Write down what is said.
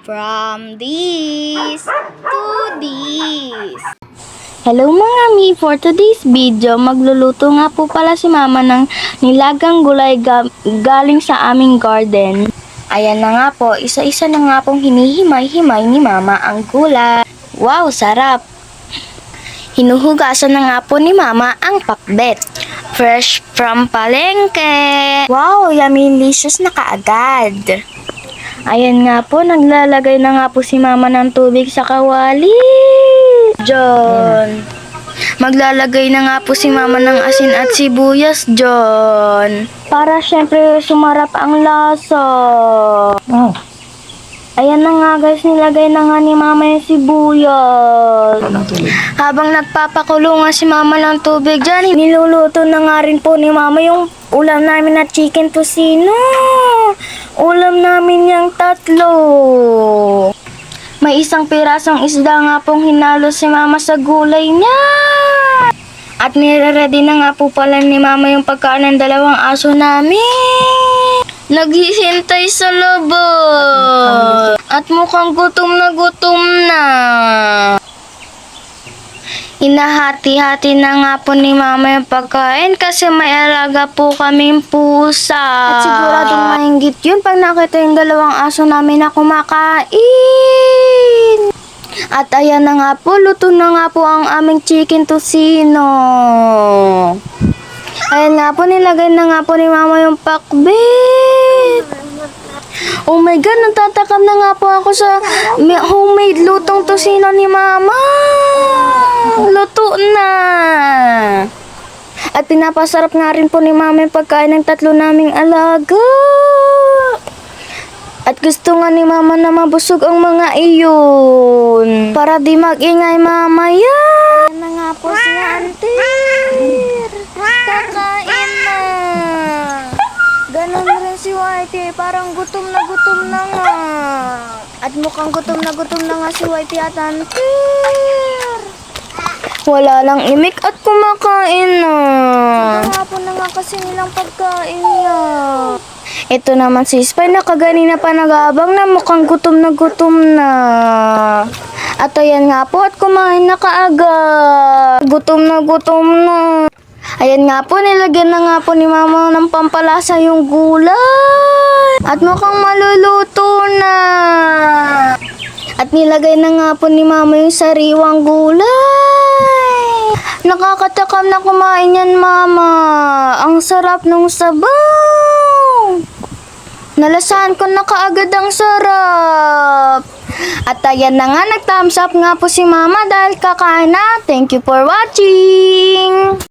From this to this. Hello mga mi, for today's video, magluluto nga po pala si mama ng nilagang gulay galing sa aming garden. Ayan na nga po, isa-isa na nga pong hinihimay-himay ni mama ang gulay. Wow, sarap! Hinuhugasan na nga po ni mama ang pakbet. Fresh from palengke. Wow, yummy delicious na kaagad. Ayan nga po, naglalagay na nga po si mama ng tubig sa kawali. John. Maglalagay na nga po si mama ng asin at sibuyas, John. Para syempre sumarap ang lasa. Oh. Ayan na nga guys, nilagay na nga ni mama yung sibuyas. Habang nagpapakulo nga si mama ng tubig dyan, niluluto na nga rin po ni mama yung ulam namin na chicken tocino. Ulam namin yung tatlo. May isang pirasong isda nga pong hinalo si mama sa gulay niya. At nire-ready na nga po pala ni mama yung pagkain ng dalawang aso namin. Naghihintay sa labas. At mukhang gutom na. Hinahati-hati na nga po ni mama yung pagkain kasi may alaga po kaming pusa. At siguradong mahinggit yun pag nakita yung dalawang aso namin na kumakain. At ayan na nga po, luto na nga po ang aming chicken tocino. Ayan nga po, nilagay na nga po ni mama yung pakbet. Oh my God, natatakam na nga po ako sa homemade lutong tocino ni mama. Luto na. At pinapasarap nga rin po ni mama yung pagkain ng tatlo naming alaga. At gusto nga ni mama na mabusog ang mga iyon. Para di mag-ingay mamaya. Ayan na nga po si Antir. Kakain na. Ganon rin si Whitey. Parang gutom na nga. At mukhang gutom na nga si Whitey at Antir. Wala lang imik at kumakain na. Kahapon na nga kasi nilang pagkain niya. Ito naman si Spy na kaganina pa nag-aabang na mukhang gutom na. At ayan nga po at kumain na kaagad. Gutom na. Ayan nga po, nilagyan na nga po ni mama ng pampalasa yung gulay. At mukhang maluluto na. At nilagay na nga po ni mama yung sariwang gulay. Nakakatakam na kumain yan, mama. Ang sarap nung sabaw. Nalasahan ko na kaagad ang sarap. At ayan na nga, nag-thumbs up nga po si mama dahil kakain na. Thank you for watching.